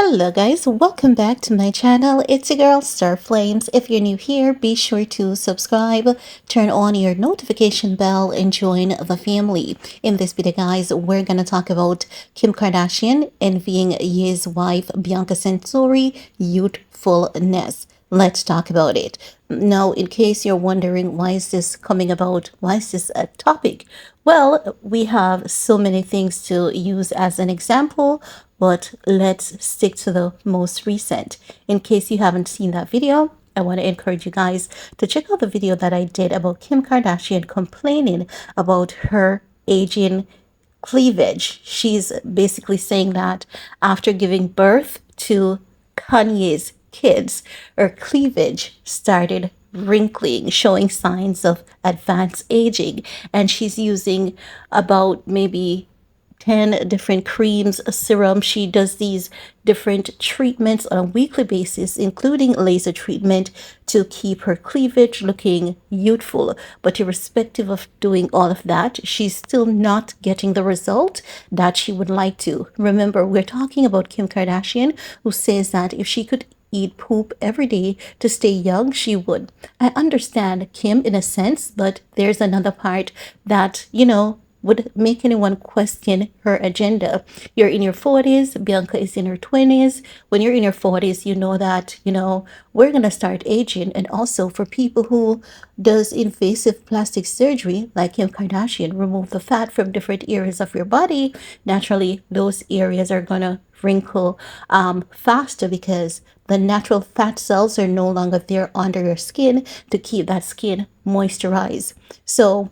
Hello guys, welcome back to my channel. It's your girl Star Flames. If you're new here, be sure to subscribe, turn on your notification bell, and join the family. In this video guys, we're gonna talk about Kim Kardashian envying his wife Bianca Censori youthfulness. Let's talk about it. Now, in case you're wondering why is this coming about, why is this a topic? Well, we have so many things to use as an example, but let's stick to the most recent. In case you haven't seen that video, I want to encourage you guys to check out the video that I did about Kim Kardashian complaining about her aging cleavage. She's basically saying that after giving birth to Kanye's kids, her cleavage started wrinkling, showing signs of advanced aging. And she's using about maybe 10 different creams, a serum. She does these different treatments on a weekly basis, including laser treatment to keep her cleavage looking youthful. But irrespective of doing all of that, she's still not getting the result that she would like to. Remember, we're talking about Kim Kardashian, who says that if she could eat poop every day to stay young, she would. I understand Kim in a sense, but there's another part that, would make anyone question her agenda. You're in your 40s, Bianca is in her 20s. When you're in your 40s, you know that, we're going to start aging. And also for people who does invasive plastic surgery, like Kim Kardashian, remove the fat from different areas of your body, naturally those areas are going to wrinkle faster because the natural fat cells are no longer there under your skin to keep that skin moisturized. So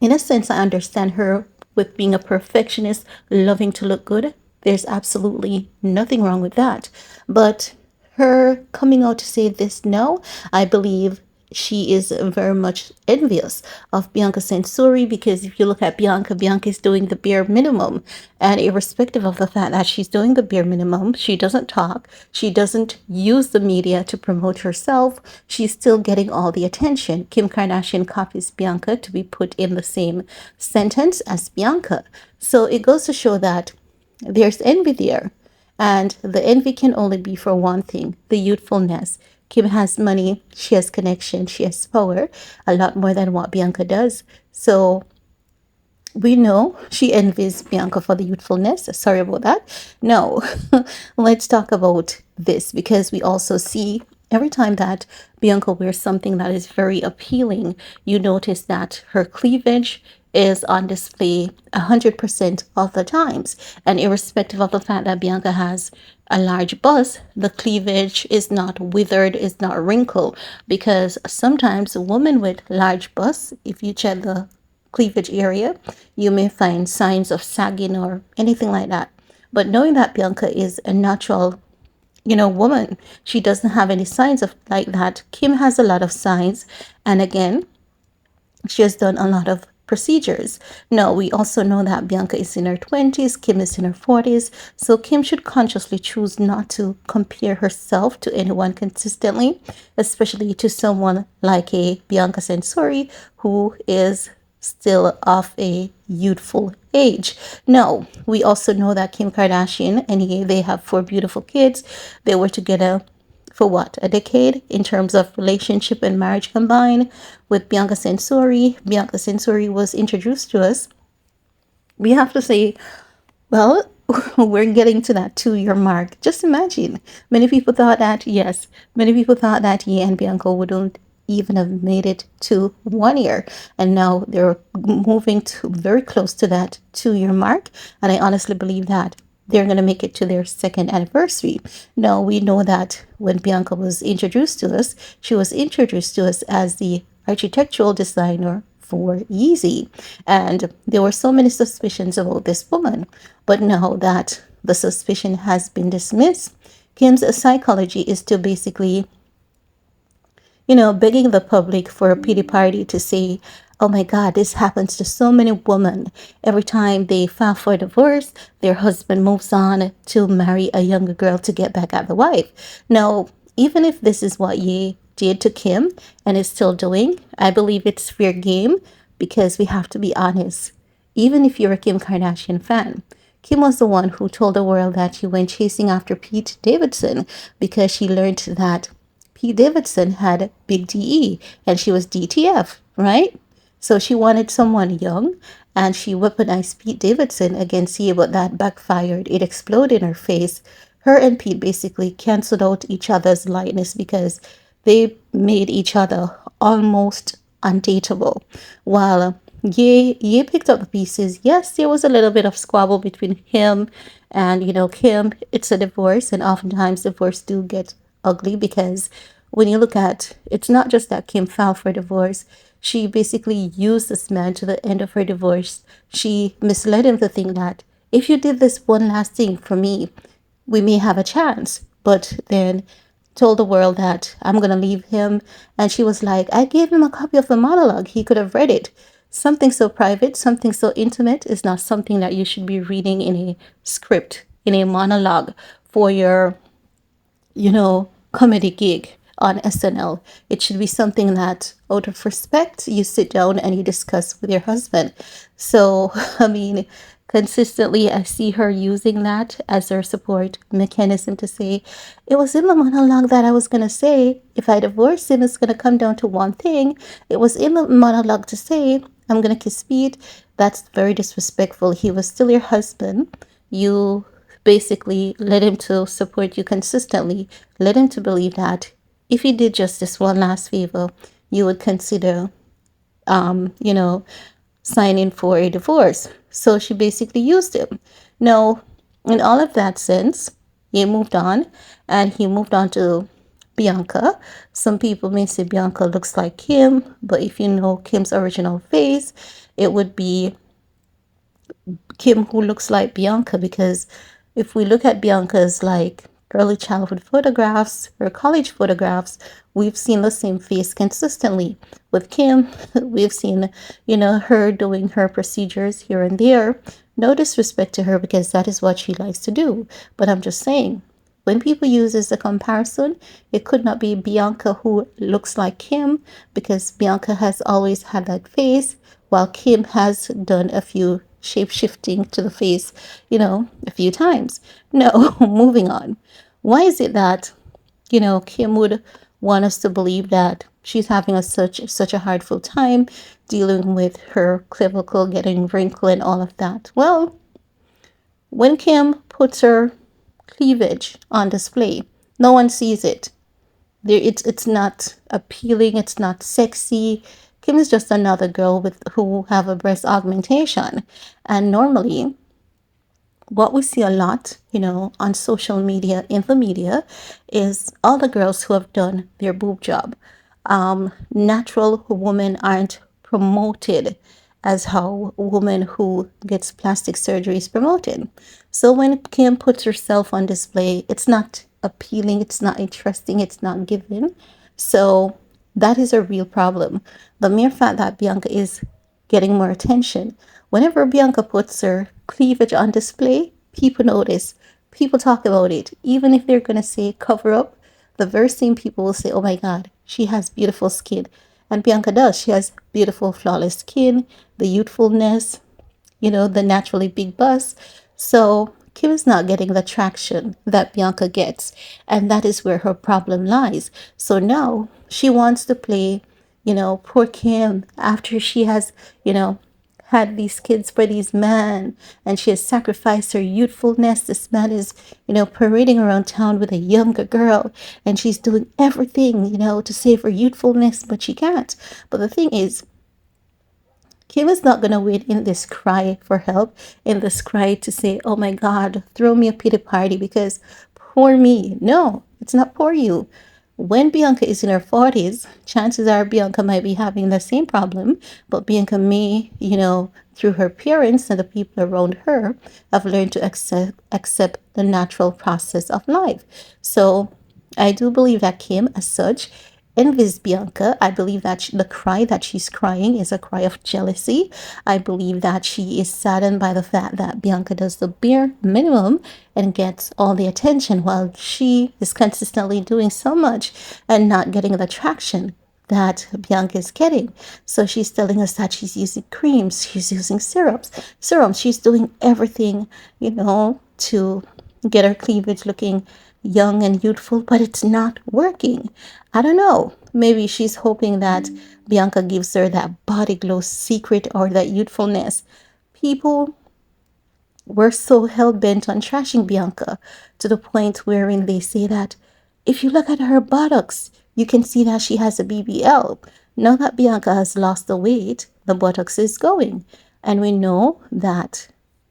in a sense, I understand her with being a perfectionist, loving to look good. There's absolutely nothing wrong with that. But her coming out to say this now, I believe she is very much envious of Bianca Censori, because if you look at Bianca, Bianca is doing the bare minimum. And irrespective of the fact that she's doing the bare minimum, she doesn't talk, she doesn't use the media to promote herself, she's still getting all the attention. Kim Kardashian copies Bianca to be put in the same sentence as Bianca. So it goes to show that there's envy there. And the envy can only be for one thing, the youthfulness. Kim has money, she has connection, she has power, a lot more than what Bianca does. So we know she envies Bianca for the youthfulness. Sorry about that. No, let's talk about this, because we also see every time that Bianca wears something that is very appealing, you notice that her cleavage is on display 100% of the times. And irrespective of the fact that Bianca has a large bust, the cleavage is not withered, is not wrinkled, because sometimes a woman with large busts, if you check the cleavage area, you may find signs of sagging or anything like that. But knowing that Bianca is a natural woman, she doesn't have any signs of like that. Kim has a lot of signs, and again, she has done a lot of procedures. Now, we also know that Bianca is in her 20s, Kim is in her 40s, so Kim should consciously choose not to compare herself to anyone consistently, especially to someone like a Bianca Censori, who is still of a youthful age. No, we also know that Kim Kardashian and they have 4 beautiful kids. They were together for what, a decade in terms of relationship and marriage combined with Bianca Censori. Bianca Censori was introduced to us. We have to say, well, we're getting to that 2-year mark. Just imagine. Many people thought that, yes, many people thought that he and Bianca wouldn't even have made it to 1 year, and now they're moving to very close to that 2-year mark, and I honestly believe that they're going to make it to their 2nd anniversary. Now, we know that when Bianca was introduced to us, she was introduced to us as the architectural designer for Yeezy, and there were so many suspicions about this woman, but now that the suspicion has been dismissed, Kim's psychology is to basically begging the public for a pity party to say, oh my God, this happens to so many women. Every time they file for divorce, their husband moves on to marry a younger girl to get back at the wife. Now, even if this is what Ye did to Kim and is still doing, I believe it's fair game, because we have to be honest. Even if you're a Kim Kardashian fan, Kim was the one who told the world that she went chasing after Pete Davidson because she learned that Pete Davidson had big DE and she was DTF, right? So she wanted someone young and she weaponized Pete Davidson against you, but that backfired. It exploded in her face. Her and Pete basically canceled out each other's lightness because they made each other almost undateable. While Ye picked up the pieces. Yes, there was a little bit of squabble between him and, Kim. It's a divorce, and oftentimes divorce do get ugly because when you look at it's not just that Kim filed for divorce. She basically used this man to the end of her divorce. She misled him to think that if you did this one last thing for me, we may have a chance. But then told the world that I'm going to leave him. And she was like, I gave him a copy of the monologue. He could have read it. Something so private, something so intimate is not something that you should be reading in a script, in a monologue for your comedy gig on SNL. It should be something that, out of respect, you sit down and you discuss with your husband. So, I mean, consistently, I see her using that as her support mechanism to say, it was in the monologue that I was going to say, if I divorce him, it's going to come down to one thing. It was in the monologue to say, I'm going to kiss Pete. That's very disrespectful. He was still your husband. You basically led him to support you consistently, led him to believe that if he did just this one last favor, you would consider, you know, signing for a divorce. So she basically used him. Now, in all of that sense, he moved on and he moved on to Bianca. Some people may say Bianca looks like Kim, but if you know Kim's original face, it would be Kim who looks like Bianca, because if we look at Bianca's like early childhood photographs or college photographs, we've seen the same face consistently. With Kim, we've seen, her doing her procedures here and there. No disrespect to her because that is what she likes to do. But I'm just saying, when people use this as a comparison, it could not be Bianca who looks like Kim because Bianca has always had that face, while Kim has done a few shape shifting to the face, a few times. No, moving on. Why is it that, Kim would want us to believe that she's having such a hardful time dealing with her clavicle getting wrinkled and all of that? Well, when Kim puts her cleavage on display, no one sees it. It's not appealing. It's not sexy. Kim is just another girl who have a breast augmentation, and normally what we see a lot, on social media, in the media, is all the girls who have done their boob job. Natural women aren't promoted as how a woman who gets plastic surgery is promoted. So when Kim puts herself on display, it's not appealing, it's not interesting, it's not given. So that is a real problem. The mere fact that Bianca is getting more attention. Whenever Bianca puts her cleavage on display, people notice, people talk about it. Even if they're going to say cover up, the very same people will say, oh my God, she has beautiful skin. And Bianca does. She has beautiful, flawless skin, the youthfulness, the naturally big bust. So Kim is not getting the traction that Bianca gets. And that is where her problem lies. So now she wants to play, poor Kim after she has, had these kids for these men and she has sacrificed her youthfulness. This man is, parading around town with a younger girl and she's doing everything, to save her youthfulness, but she can't. But the thing is, Kim is not going to win in this cry for help, in this cry to say, oh my God, throw me a pity party because poor me. No, it's not poor you. When Bianca is in her 40s, chances are Bianca might be having the same problem, but Bianca may, through her parents and the people around her, have learned to accept the natural process of life. So I do believe that Kim, as such, envies Bianca. I believe that the cry that she's crying is a cry of jealousy. I believe that she is saddened by the fact that Bianca does the bare minimum and gets all the attention while she is consistently doing so much and not getting the traction. that Bianca is getting. So she's telling us that she's using creams, she's using serums, she's doing everything, to get her cleavage looking young and youthful, but it's not working. I don't know. Maybe she's hoping that Bianca gives her that body glow secret or that youthfulness. People were so hell bent on trashing Bianca to the point wherein they say that if you look at her buttocks, you can see that she has a BBL. Now that Bianca has lost the weight, the buttocks is going. And we know that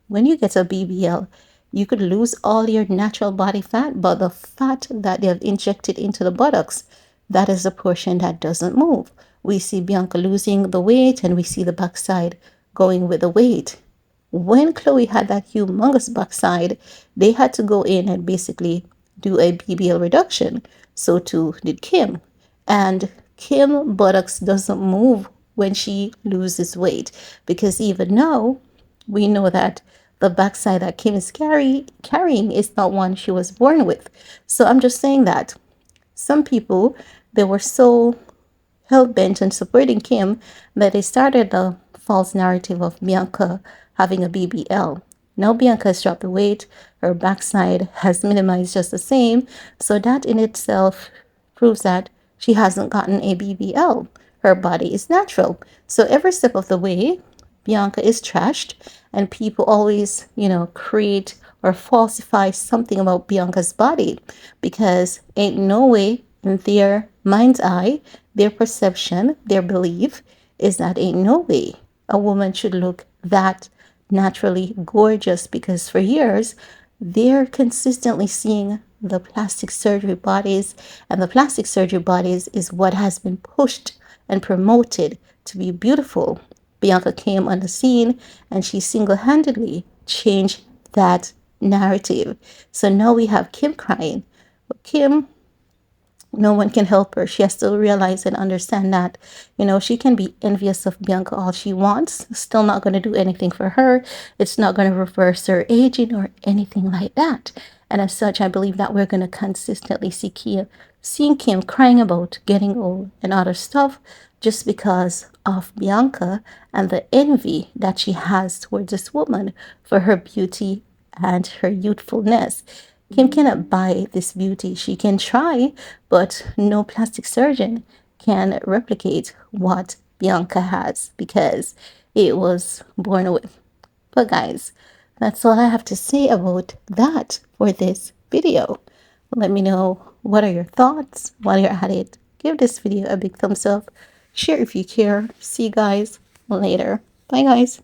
when you get a BBL, you could lose all your natural body fat, but the fat that they have injected into the buttocks, that is the portion that doesn't move. We see Bianca losing the weight and we see the backside going with the weight. When Chloe had that humongous backside, they had to go in and basically do a BBL reduction. So too did Kim. And Kim buttocks doesn't move when she loses weight, because even now we know that the backside that Kim is carrying is not one she was born with. So I'm just saying that some people, they were so hell-bent on supporting Kim that they started the false narrative of Bianca having a BBL. Now Bianca has dropped the weight, her backside has minimized just the same, so that in itself proves that she hasn't gotten a BBL. Her body is natural. So every step of the way, Bianca is trashed, and people always, create or falsify something about Bianca's body, because ain't no way in their mind's eye, their perception, their belief is that ain't no way a woman should look that naturally gorgeous, because for years they're consistently seeing the plastic surgery bodies, and the plastic surgery bodies is what has been pushed and promoted to be beautiful. Bianca came on the scene and she single-handedly changed that narrative. So now we have Kim crying. But Kim, no one can help her. She has to realize and understand that, she can be envious of Bianca all she wants. Still not going to do anything for her. It's not going to reverse her aging or anything like that. And as such, I believe that we're going to consistently seeing Kim crying about getting old and other stuff just because of Bianca and the envy that she has towards this woman for her beauty and her youthfulness. Kim cannot buy this beauty. She can try, but no plastic surgeon can replicate what Bianca has, because it was born with. But guys, that's all I have to say about that for this video. Let me know, what are your thoughts while you're at it. Give this video a big thumbs up. Share if you care. See you guys later. Bye guys.